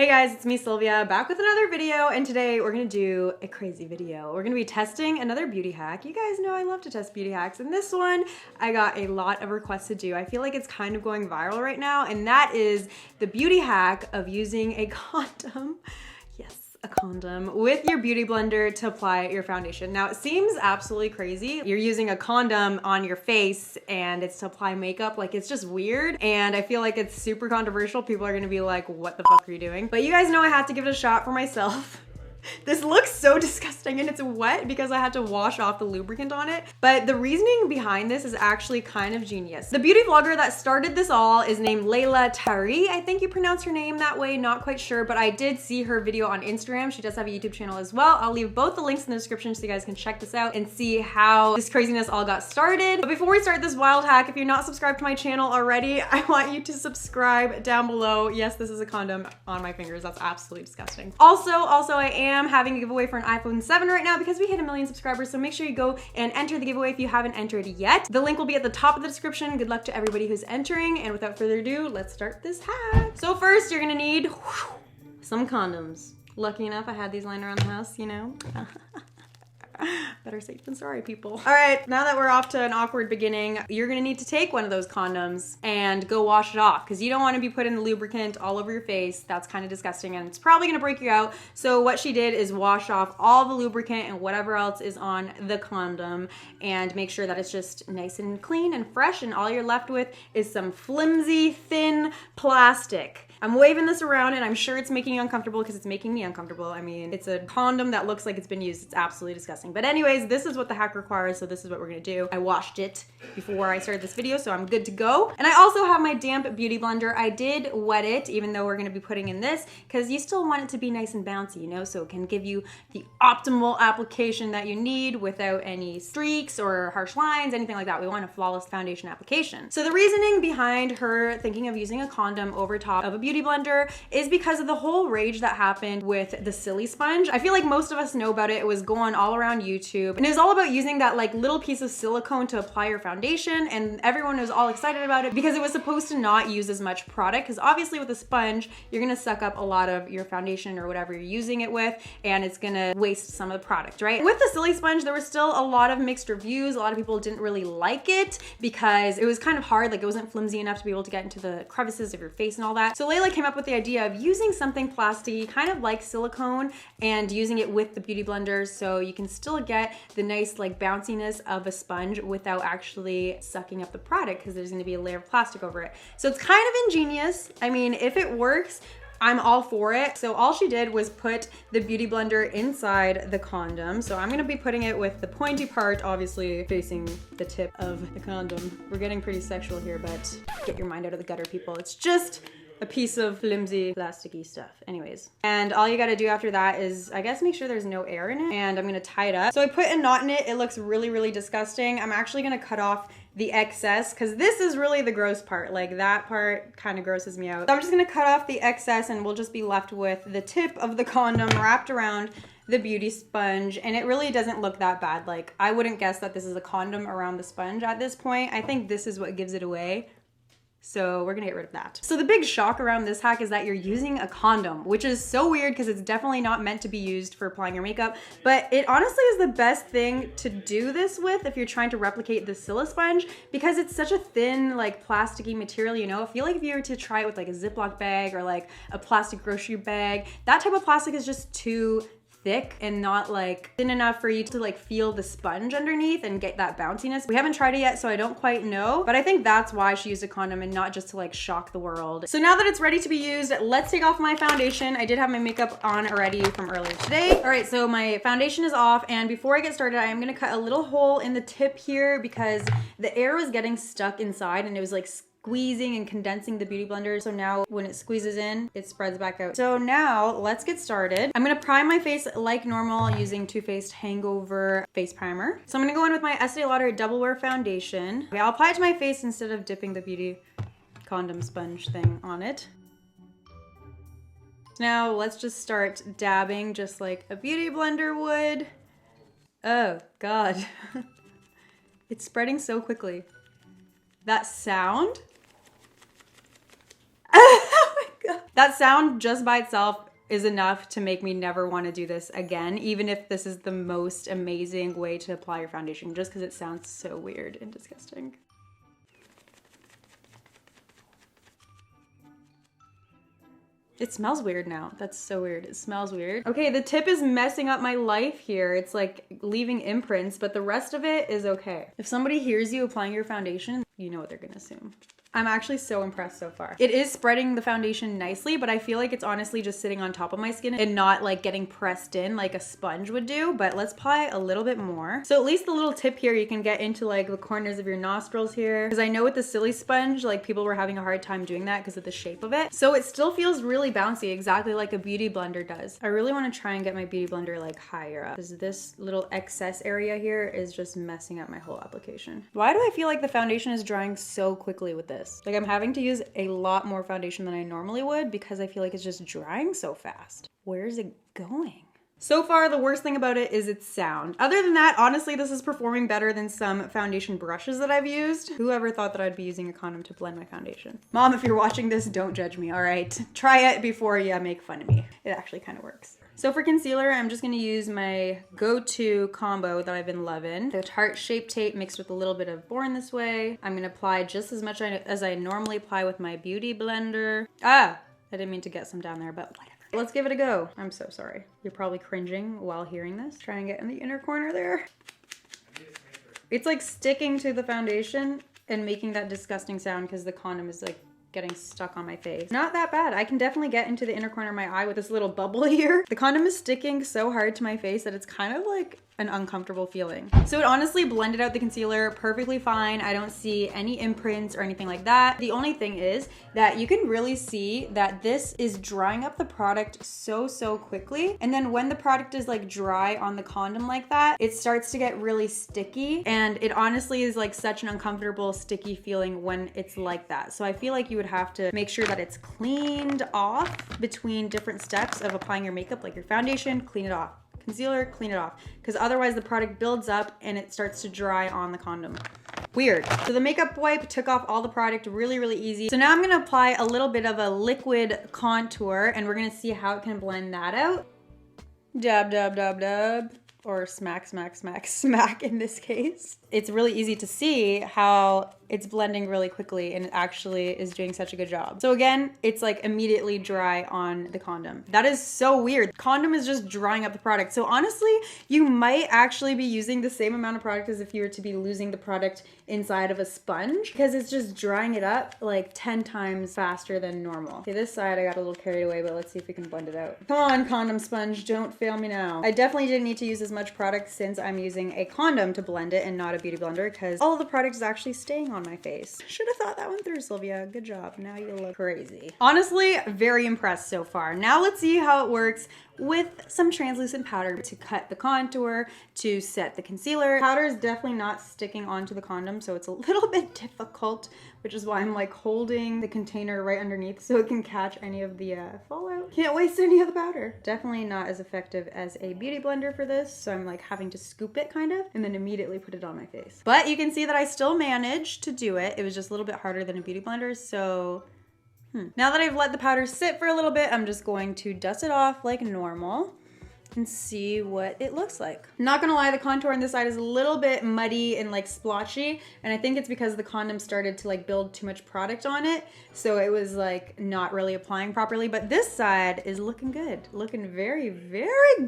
Hey guys, it's me Sylvia, back with another video, and today we're gonna do a crazy video. We're gonna be testing another beauty hack. You guys know I love to test beauty hacks, and this one I got a lot of requests to do. I feel like it's kind of going viral right now, and that is the beauty hack of using a condom. Yes, a condom with your beauty blender to apply your foundation. Now it seems absolutely crazy. You're using a condom on your face and it's to apply makeup. Like, it's just weird. And I feel like it's super controversial. People are gonna be like, what the fuck are you doing? But you guys know I had to give it a shot for myself. This looks so disgusting and it's wet because I had to wash off the lubricant on it. But the reasoning behind this is actually kind of genius. The beauty vlogger that started this all is named Layla Tari. I think you pronounce her name that way, not quite sure, but I did see her video on Instagram. She does have a YouTube channel as well. I'll leave both the links in the description so you guys can check this out and see how this craziness all got started. But before we start this wild hack, if you're not subscribed to my channel already, I want you to subscribe down below. Yes, this is a condom on my fingers. That's absolutely disgusting. Also, I am having a giveaway for an iPhone 7 right now because we hit 1 million subscribers, so make sure you go and enter the giveaway if you haven't entered yet. The link will be at the top of the description. Good luck to everybody who's entering, and without further ado, let's start this hack. So first, you're gonna need some condoms. Lucky enough, I had these lying around the house, you know. Better safe than sorry, people. All right, now that we're off to an awkward beginning, you're gonna need to take one of those condoms and go wash it off because you don't want to be putting the lubricant all over your face. That's kind of disgusting and it's probably gonna break you out. So what she did is wash off all the lubricant and whatever else is on the condom and make sure that it's just nice and clean and fresh, and all you're left with is some flimsy, thin plastic. I'm waving this around and I'm sure it's making you uncomfortable because it's making me uncomfortable. I mean, it's a condom that looks like it's been used. It's absolutely disgusting. But anyways, this is what the hack requires, so this is what we're gonna do. I washed it before I started this video, so I'm good to go. And I also have my damp beauty blender. I did wet it, even though we're gonna be putting in this, because you still want it to be nice and bouncy, you know, so it can give you the optimal application that you need without any streaks or harsh lines, anything like that. We want a flawless foundation application. So the reasoning behind her thinking of using a condom over top of a beauty blender is because of the whole rage that happened with the Silly Sponge. I feel like most of us know about it. It was going all around YouTube, and it was all about using that like little piece of silicone to apply your foundation, and everyone was all excited about it because it was supposed to not use as much product, because obviously with a sponge you're gonna suck up a lot of your foundation or whatever you're using it with, and it's gonna waste some of the product, right? With the Silly Sponge, there was still a lot of mixed reviews. A lot of people didn't really like it because it was kind of hard, like it wasn't flimsy enough to be able to get into the crevices of your face and all that. So Layla came up with the idea of using something plasticky, kind of like silicone, and using it with the beauty blender so you can still get the nice like bounciness of a sponge without actually sucking up the product, because there's going to be a layer of plastic over it. So it's kind of ingenious. I mean, if it works, I'm all for it. So all she did was put the beauty blender inside the condom. So I'm gonna be putting it with the pointy part obviously facing the tip of the condom. We're getting pretty sexual here, but get your mind out of the gutter, people. It's just a piece of flimsy, plasticky stuff. Anyways. And all you gotta do after that is, I guess, make sure there's no air in it, and I'm gonna tie it up. So I put a knot in it. It looks really, really disgusting. I'm actually gonna cut off the excess because this is really the gross part. Like, that part kind of grosses me out. So I'm just gonna cut off the excess and we'll just be left with the tip of the condom wrapped around the beauty sponge, and it really doesn't look that bad. Like, I wouldn't guess that this is a condom around the sponge at this point. I think this is what gives it away. So we're gonna get rid of that. So the big shock around this hack is that you're using a condom, which is so weird because it's definitely not meant to be used for applying your makeup, but it honestly is the best thing to do this with if you're trying to replicate the Silly Sponge, because it's such a thin, like, plasticky material, you know? I feel like if you were to try it with like a Ziploc bag or like a plastic grocery bag, that type of plastic is just too thick and not like thin enough for you to like feel the sponge underneath and get that bounciness. We haven't tried it yet, so I don't quite know, but I think that's why she used a condom and not just to like shock the world. So now that it's ready to be used, let's take off my foundation. I did have my makeup on already from earlier today. All right, so my foundation is off, and before I get started, I am gonna cut a little hole in the tip here because the air was getting stuck inside and it was like squeezing and condensing the beauty blender. So now when it squeezes in, it spreads back out. So now let's get started. I'm gonna prime my face like normal using Too Faced Hangover Face Primer. So I'm gonna go in with my Estee Lauder Double Wear Foundation. Okay, I'll apply it to my face instead of dipping the beauty condom sponge thing on it. Now let's just start dabbing just like a beauty blender would. Oh God. It's spreading so quickly. That sound? Oh my God. That sound just by itself is enough to make me never want to do this again, even if this is the most amazing way to apply your foundation, just because it sounds so weird and disgusting. It smells weird now. That's so weird. It smells weird. Okay, the tip is messing up my life here. It's like leaving imprints, but the rest of it is okay. If somebody hears you applying your foundation, you know what they're gonna assume. I'm actually so impressed so far. It is spreading the foundation nicely, but I feel like it's honestly just sitting on top of my skin and not like getting pressed in like a sponge would do, but let's apply a little bit more. So at least the little tip here, you can get into like the corners of your nostrils here. Because I know with the Silly Sponge, like people were having a hard time doing that because of the shape of it. So it still feels really bouncy, exactly like a Beauty Blender does. I really want to try and get my Beauty Blender like higher up because this little excess area here is just messing up my whole application. Why do I feel like the foundation is drying so quickly with this? Like I'm having to use a lot more foundation than I normally would because I feel like it's just drying so fast. Where is it going? So far, the worst thing about it is its sound. Other than that, honestly, this is performing better than some foundation brushes that I've used. Whoever thought that I'd be using a condom to blend my foundation? Mom, if you're watching this, don't judge me, all right? Try it before you make fun of me. It actually kind of works. So for concealer, I'm just gonna use my go-to combo that I've been loving. The Tarte Shape Tape mixed with a little bit of Born This Way. I'm gonna apply just as much as I normally apply with my Beauty Blender. I didn't mean to get some down there, but whatever. Let's give it a go. I'm so sorry. You're probably cringing while hearing this. Try and get in the inner corner there. It's like sticking to the foundation and making that disgusting sound because the condom is like getting stuck on my face. Not that bad. I can definitely get into the inner corner of my eye with this little bubble here. The condom is sticking so hard to my face that it's kind of like an uncomfortable feeling. So it honestly blended out the concealer perfectly fine. I don't see any imprints or anything like that. The only thing is that you can really see that this is drying up the product so quickly. And then when the product is like dry on the condom like that, it starts to get really sticky. And it honestly is like such an uncomfortable sticky feeling when it's like that. So I feel like you would have to make sure that it's cleaned off between different steps of applying your makeup, like your foundation, clean it off. Concealer, clean it off, because otherwise the product builds up and it starts to dry on the condom. Weird. So the makeup wipe took off all the product really easy. So now I'm gonna apply a little bit of a liquid contour and we're gonna see how it can blend that out. Dab, dab, dab, dab. Or smack in this case. It's really easy to see how it's blending really quickly and it actually is doing such a good job. So again, it's like immediately dry on the condom. That is so weird. Condom is just drying up the product. So honestly, you might actually be using the same amount of product as if you were to be losing the product inside of a sponge because it's just drying it up like 10 times faster than normal. Okay, this side I got a little carried away, but let's see if we can blend it out. Come on, condom sponge, don't fail me now. I definitely didn't need to use as much product since I'm using a condom to blend it and not a Beauty Blender because all of the product is actually staying on my face. Should have thought that one through, Sylvia. Good job. Now you look crazy. Honestly, very impressed so far. Now let's see how it works with some translucent powder to cut the contour, to set the concealer. Powder is definitely not sticking onto the condom, so it's a little bit difficult, which is why I'm like holding the container right underneath so it can catch any of the fallout. Can't waste any of the powder. Definitely not as effective as a Beauty Blender for this, so I'm like having to scoop it kind of and then immediately put it on my face. But you can see that I still managed to do it. It was just a little bit harder than a Beauty Blender, so now that I've let the powder sit for a little bit, I'm just going to dust it off like normal and see what it looks like. Not gonna lie, the contour on this side is a little bit muddy and like splotchy, and I think it's because the condom started to like build too much product on it, so it was like not really applying properly, but this side is looking good. Looking very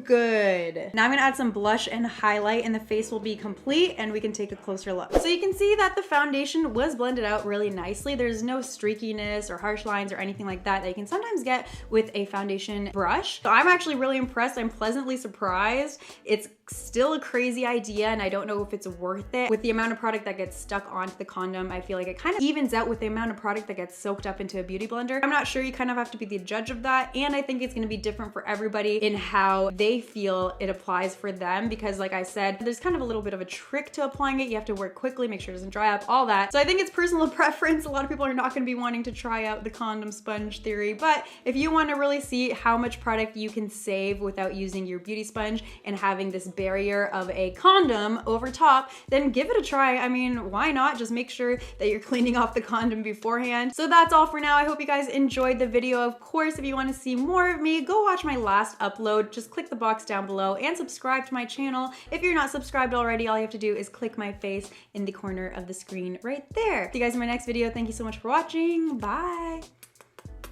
good. Now I'm gonna add some blush and highlight and the face will be complete and we can take a closer look. So you can see that the foundation was blended out really nicely. There's no streakiness or harsh lines or anything like that you can sometimes get with a foundation brush. So I'm actually really impressed. I'm pleasantly surprised. It's still a crazy idea and I don't know if it's worth it. With the amount of product that gets stuck onto the condom, I feel like it kind of evens out with the amount of product that gets soaked up into a Beauty Blender. I'm not sure, you kind of have to be the judge of that, and I think it's gonna be different for everybody in how they feel it applies for them, because like I said, there's kind of a little bit of a trick to applying it. You have to work quickly, make sure it doesn't dry up, all that. So I think it's personal preference. A lot of people are not gonna be wanting to try out the condom sponge theory, but if you wanna really see how much product you can save without using your beauty sponge and having this barrier of a condom over top, then give it a try. I mean, why not? Just make sure that you're cleaning off the condom beforehand. So that's all for now. I hope you guys enjoyed the video. Of course, if you want to see more of me, go watch my last upload. Just click the box down below and subscribe to my channel. If you're not subscribed already, all you have to do is click my face in the corner of the screen right there. See you guys in my next video. Thank you so much for watching. Bye.